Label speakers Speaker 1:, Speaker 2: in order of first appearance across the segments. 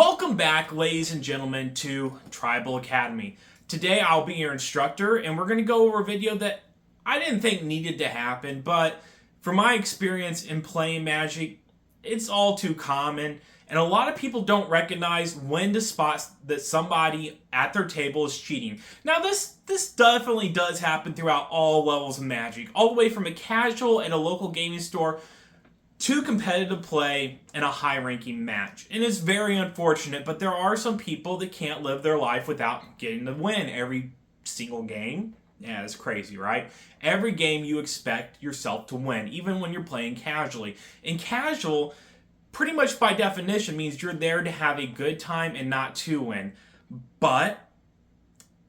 Speaker 1: Welcome back, ladies and gentlemen, to Tribal Academy. Today I'll be your instructor, and we're going to go over a video that I didn't think needed to happen, but from my experience in playing Magic, it's all too common, and a lot of people don't recognize when to spot that somebody at their table is cheating. Now this definitely does happen throughout all levels of Magic, all the way from a casual at a local gaming store to competitive play in a high-ranking match. And it's very unfortunate, but there are some people that can't live their life without getting the win every single game. Yeah, it's crazy, right? Every game you expect yourself to win, even when you're playing casually. And casual, pretty much by definition, means you're there to have a good time and not to win. But,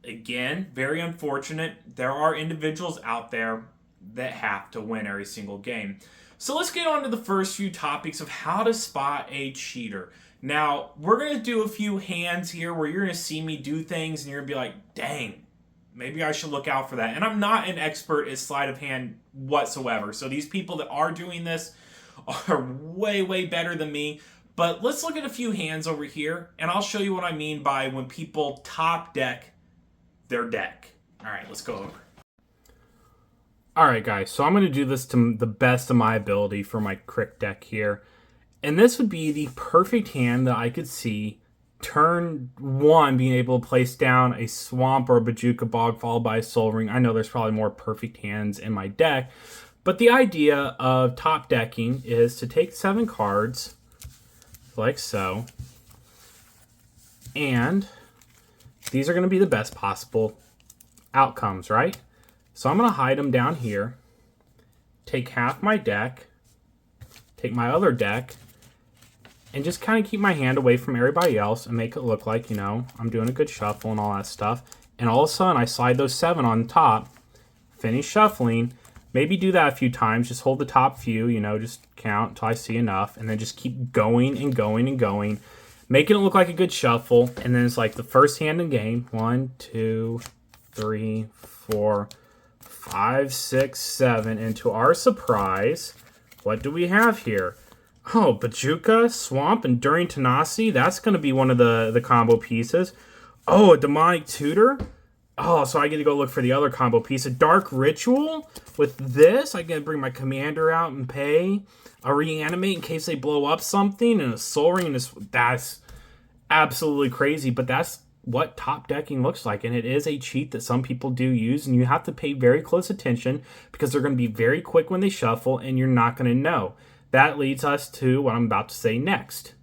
Speaker 1: again, very unfortunate, there are individuals out there that have to win every single game. So let's get on to the first few topics of how to spot a cheater. Now, we're going to do a few hands here where you're going to see me do things and you're going to be like, dang, maybe I should look out for that. And I'm not an expert at sleight of hand whatsoever. So these people that are doing this are way, way better than me. But let's look at a few hands over here and I'll show you what I mean by when people top deck their deck. All right, let's go over. Alright guys, so I'm going to do this to the best of my ability for my Crick deck here. And this would be the perfect hand that I could see turn one being able to place down a Swamp or a Bojuka Bog followed by a Soul Ring. I know there's probably more perfect hands in my deck, but the idea of top decking is to take 7 cards, like so, and these are going to be the best possible outcomes, right? So I'm going to hide them down here, take half my deck, take my other deck, and just kind of keep my hand away from everybody else and make it look like, you know, I'm doing a good shuffle and all that stuff. And all of a sudden, I slide those 7 on top, finish shuffling, maybe do that a few times, just hold the top few, you know, just count until I see enough, and then just keep going and going and going, making it look like a good shuffle. And then it's like the first hand in the game, 1, 2, 3, 4, 5, 6, 7, and to our surprise, what do we have here? Oh, Bojuka, Swamp, Enduring Tenacity. That's going to be one of the combo pieces. Oh, a Demonic Tutor. Oh, so I get to go look for the other combo piece. A Dark Ritual. With this, I get to bring my Commander out and pay. A Reanimate in case they blow up something. And a Soul Ring. That's absolutely crazy, but that's what top decking looks like, and it is a cheat that some people do use, and you have to pay very close attention because they're going to be very quick when they shuffle and you're not going to know. That leads us to what I'm about to say next.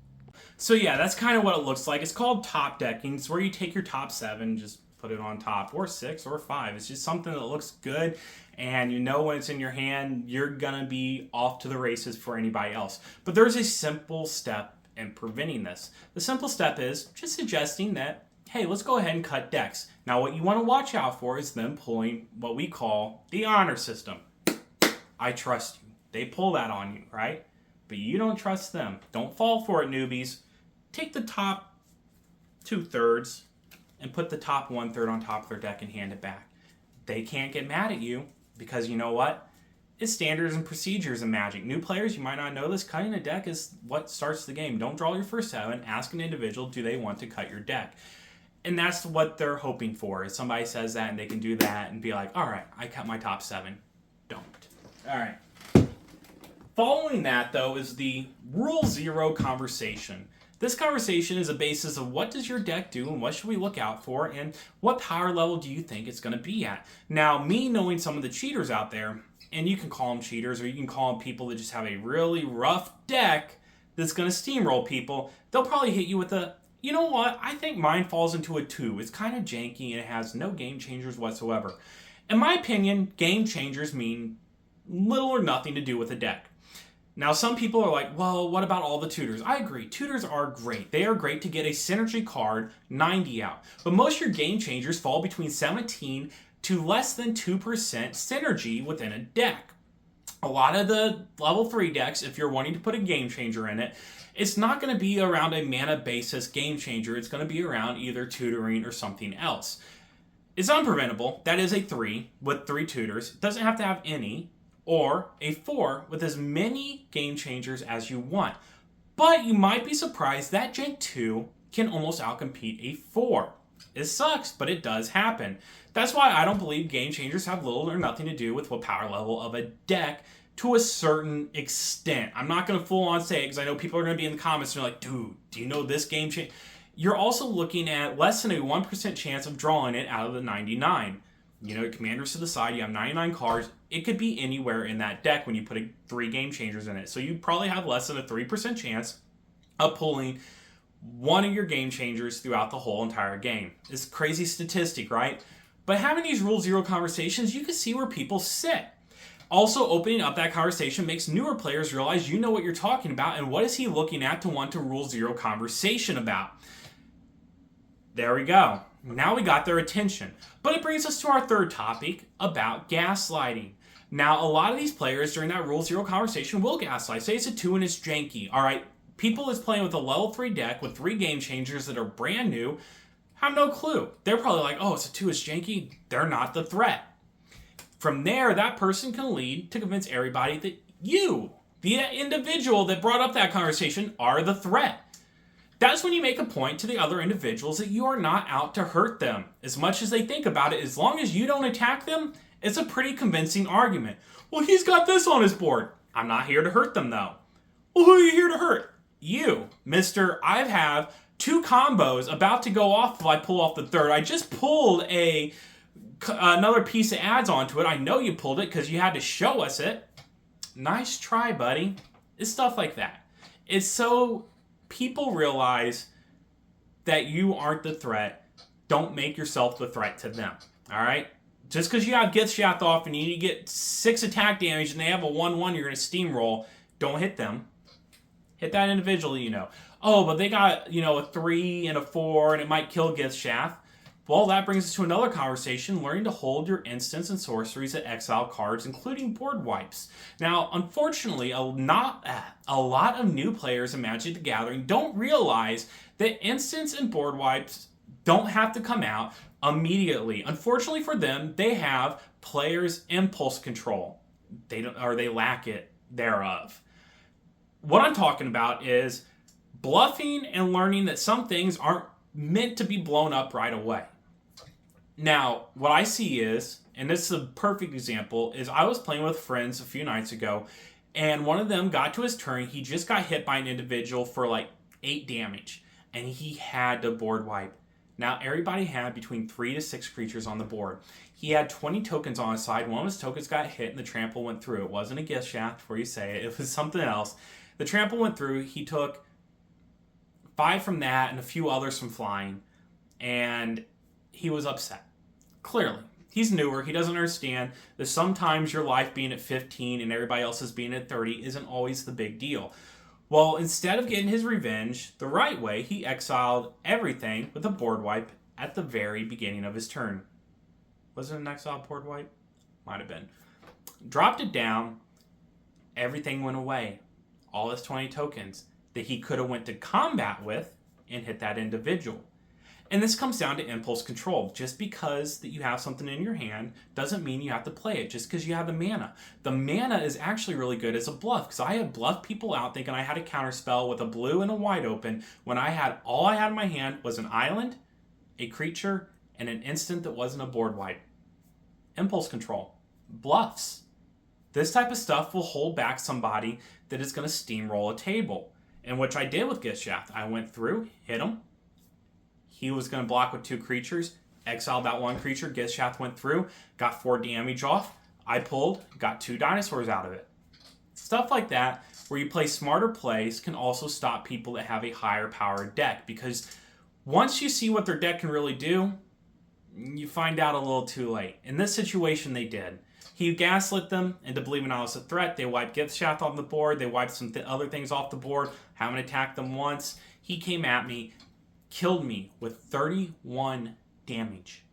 Speaker 1: So yeah, that's kind of what it looks like. It's called top decking. It's where you take your top 7, just put it on top, or 6 or 5. It's just something that looks good, and you know when it's in your hand, you're going to be off to the races for anybody else. But there's a simple step in preventing this. The simple step is just suggesting that, hey, let's go ahead and cut decks. Now, what you want to watch out for is them pulling what we call the honor system. I trust you. They pull that on you, right? But you don't trust them. Don't fall for it, newbies. Take the top 2/3 and put the top 1/3 on top of their deck and hand it back. They can't get mad at you because you know what? It's standards and procedures in Magic. New players, you might not know this, cutting a deck is what starts the game. Don't draw your first 7. Ask an individual, do they want to cut your deck? And that's what they're hoping for. Is somebody says that and they can do that and be like, all right, I cut my top 7. Don't. All right. Following that, though, is the Rule 0 conversation. This conversation is a basis of what does your deck do and what should we look out for and what power level do you think it's going to be at. Now, me knowing some of the cheaters out there, and you can call them cheaters or you can call them people that just have a really rough deck that's going to steamroll people, they'll probably hit you with a, you know what, I think mine falls into a 2. It's kind of janky and it has no game changers whatsoever. In my opinion, game changers mean little or nothing to do with a deck. Now, some people are like, well, what about all the tutors? I agree. Tutors are great. They are great to get a synergy card 90 out. But most of your game changers fall between 17 to less than 2% synergy within a deck. A lot of the level 3 decks, if you're wanting to put a game changer in it, it's not going to be around a mana basis game changer. It's going to be around either tutoring or something else. It's unpreventable. That is a 3 with 3 tutors. It doesn't have to have any. Or a 4 with as many game changers as you want. But you might be surprised that Gen 2 can almost outcompete a 4. It sucks, but it does happen. That's why I don't believe game changers have little or nothing to do with what power level of a deck to a certain extent. I'm not going to full on say it because I know people are going to be in the comments and they're like, dude, do you know this game change? You're also looking at less than a 1% chance of drawing it out of the 99. You know, your commanders to the side, you have 99 cards. It could be anywhere in that deck when you put 3 game changers in it. So you probably have less than a 3% chance of pulling one of your game changers throughout the whole entire game. It's a crazy statistic, right? But having these Rule Zero conversations, you can see where people sit. Also, opening up that conversation makes newer players realize you know what you're talking about and what is he looking at to want to Rule Zero conversation about. There we go. Now we got their attention. But it brings us to our third topic about gaslighting. Now, a lot of these players during that Rule Zero conversation will gaslight. Say it's a 2 and it's janky. All right, people is playing with a level 3 deck with 3 game changers that are brand new, have no clue. They're probably like, oh, it's a 2, it's janky. They're not the threat. From there, that person can lead to convince everybody that you, the individual that brought up that conversation, are the threat. That's when you make a point to the other individuals that you are not out to hurt them. As much as they think about it, as long as you don't attack them, it's a pretty convincing argument. Well, he's got this on his board. I'm not here to hurt them, though. Well, who are you here to hurt? You, Mr. I have 2 combos about to go off if I pull off the third. I just pulled another piece of ads onto it. I know you pulled it because you had to show us it. Nice try, buddy. It's stuff like that. It's so people realize that you aren't the threat. Don't make yourself the threat to them. All right? Just because you have Gaslighting off and you need to get 6 attack damage and they have a 1-1, you're going to steamroll. Don't hit them. Hit that individual, you know. Oh, but they got, you know, a 3 and a 4 and it might kill Gaslighting. Well, that brings us to another conversation, learning to hold your instants and sorceries that exile cards, including board wipes. Now, unfortunately, a lot of new players in Magic the Gathering don't realize that instants and board wipes don't have to come out immediately. Unfortunately for them, they have players' impulse control. They lack it thereof. What I'm talking about is bluffing and learning that some things aren't meant to be blown up right away. Now, what I see is, and this is a perfect example, is I was playing with friends a few nights ago, and one of them got to his turn. He just got hit by an individual for like 8 damage, and he had to board wipe. Now, everybody had between 3 to 6 creatures on the board. He had 20 tokens on his side. One of his tokens got hit, and the trample went through. It wasn't a gift shaft, before you say it. It was something else. The trample went through. He took 5 from that and a few others from flying, and he was upset. Clearly. He's newer. He doesn't understand that sometimes your life being at 15 and everybody else's being at 30 isn't always the big deal. Well, instead of getting his revenge the right way, he exiled everything with a board wipe at the very beginning of his turn. Was it an exile board wipe? Might have been. Dropped it down. Everything went away. All his 20 tokens that he could have went to combat with and hit that individual. And this comes down to impulse control. Just because that you have something in your hand doesn't mean you have to play it just because you have the mana. The mana is actually really good as a bluff because I had bluffed people out thinking I had a counterspell with a blue and a wide open when all I had in my hand was an island, a creature, and an instant that wasn't a board wipe. Impulse control. Bluffs. This type of stuff will hold back somebody that is going to steamroll a table. And which I did with Gaslighting. I went through, hit him. He was going to block with 2 creatures, exiled that 1 creature, Gaslighting went through, got 4 damage off. I pulled, got 2 dinosaurs out of it. Stuff like that, where you play smarter plays, can also stop people that have a higher powered deck. Because once you see what their deck can really do, you find out a little too late. In this situation, they did. He gaslit them into believing I was a threat. They wiped Gaslighting off the board. They wiped some other things off the board. Haven't attacked them once. He came at me. Killed me with 31 damage.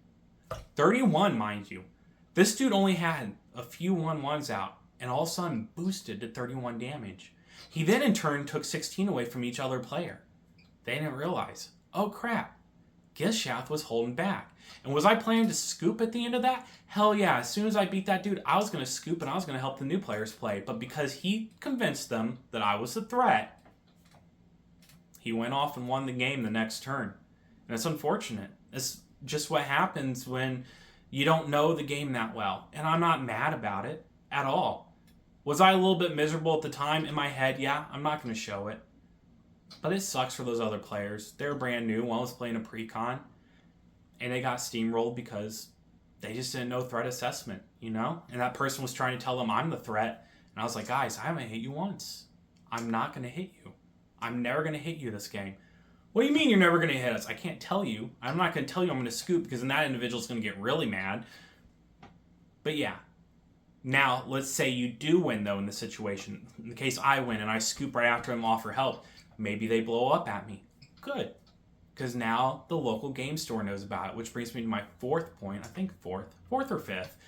Speaker 1: 31, mind you. This dude only had a few 1/1s out, and all of a sudden boosted to 31 damage. He then in turn took 16 away from each other player. They didn't realize, oh crap, Gaslighting was holding back. And was I planning to scoop at the end of that? Hell yeah, as soon as I beat that dude, I was going to scoop and I was going to help the new players play. But because he convinced them that I was the threat, He went off and won the game the next turn. And it's unfortunate. It's just what happens when you don't know the game that well. And I'm not mad about it at all. Was I a little bit miserable at the time in my head? Yeah, I'm not going to show it. But it sucks for those other players. They're brand new. One was playing a pre-con. And they got steamrolled because they just didn't know threat assessment, you know? And that person was trying to tell them I'm the threat. And I was like, guys, I haven't hit you once. I'm not going to hit you. I'm never going to hit you this game. What do you mean you're never going to hit us? I can't tell you. I'm not going to tell you I'm going to scoop because then that individual's going to get really mad. But yeah. Now, let's say you do win, though, in the situation. In the case I win and I scoop right after him, offer help. Maybe they blow up at me. Good. Because now the local game store knows about it, which brings me to my fourth point. I think fourth or fifth.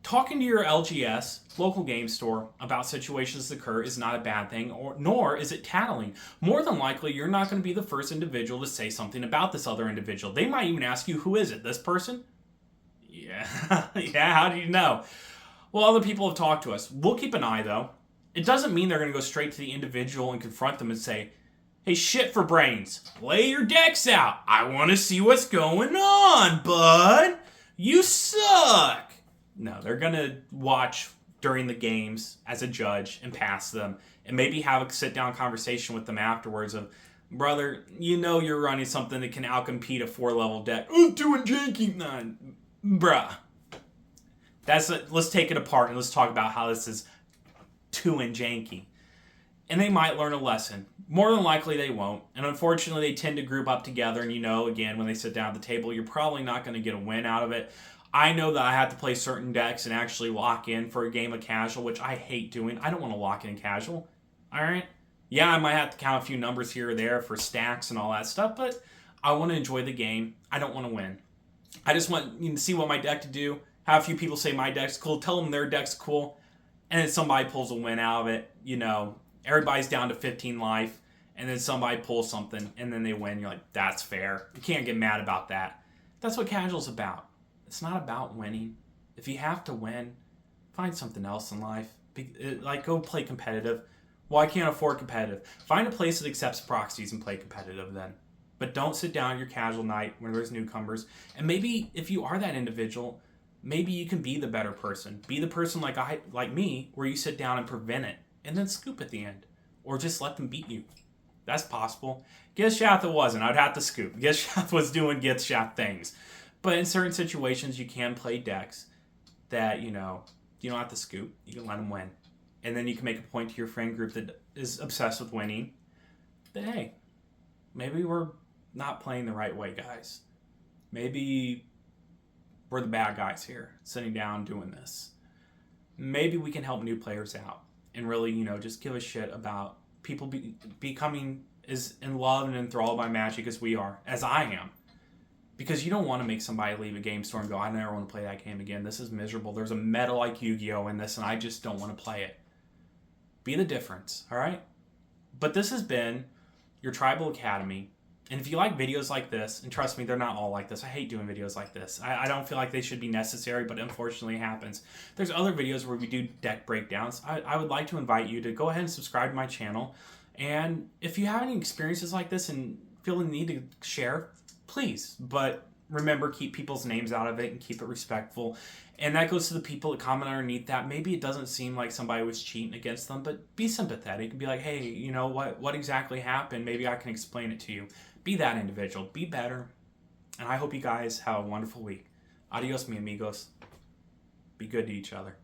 Speaker 1: Talking to your LGS, local game store, about situations that occur is not a bad thing, nor is it tattling. More than likely, you're not going to be the first individual to say something about this other individual. They might even ask you, who is it? This person? Yeah. Yeah, how do you know? Well, other people have talked to us. We'll keep an eye, though. It doesn't mean they're going to go straight to the individual and confront them and say, hey, shit for brains, lay your decks out. I want to see what's going on, bud. You suck. No, they're going to watch during the games as a judge and pass them and maybe have a sit-down conversation with them afterwards of, brother, you know you're running something that can outcompete a 4-level deck. I'm doing janky. Nah, bruh. Let's take it apart and let's talk about how this is too and janky. And they might learn a lesson. More than likely they won't. And unfortunately they tend to group up together and again, when they sit down at the table, you're probably not going to get a win out of it. I know that I have to play certain decks and actually lock in for a game of casual, which I hate doing. I don't want to lock in casual. Alright? Yeah, I might have to count a few numbers here or there for stacks and all that stuff, but I want to enjoy the game. I don't want to win. I just want to see what my deck to do. Have a few people say my deck's cool. Tell them their deck's cool. And then somebody pulls a win out of it. Everybody's down to 15 life. And then somebody pulls something. And then they win. You're like, that's fair. You can't get mad about that. That's what casual's about. It's not about winning. If you have to win, find something else in life. Go play competitive. Well, I can't afford competitive. Find a place that accepts proxies and play competitive then. But don't sit down your casual night when there's newcomers. And maybe if you are that individual, maybe you can be the better person. Be the person like me, where you sit down and prevent it, and then scoop at the end. Or just let them beat you. That's possible. Gishath it wasn't. I'd have to scoop. Gishath was doing Gishath things. But in certain situations, you can play decks that, you don't have to scoop. You can let them win. And then you can make a point to your friend group that is obsessed with winning. But hey, maybe we're not playing the right way, guys. Maybe we're the bad guys here, sitting down doing this. Maybe we can help new players out and really, just give a shit about people becoming as in love and enthralled by Magic as we are, as I am. Because you don't want to make somebody leave a game store and go, I never want to play that game again. This is miserable. There's a meta like Yu-Gi-Oh! In this, and I just don't want to play it. Be the difference, all right? But this has been your Tribal Academy. And if you like videos like this, and trust me, they're not all like this. I hate doing videos like this. I don't feel like they should be necessary, but unfortunately it happens. There's other videos where we do deck breakdowns. I would like to invite you to go ahead and subscribe to my channel. And if you have any experiences like this and feel the need to share, please. But remember, keep people's names out of it and keep it respectful. And that goes to the people that comment underneath that. Maybe it doesn't seem like somebody was cheating against them, but be sympathetic and be like, hey, what exactly happened? Maybe I can explain it to you. Be that individual. Be better. And I hope you guys have a wonderful week. Adios, mi amigos. Be good to each other.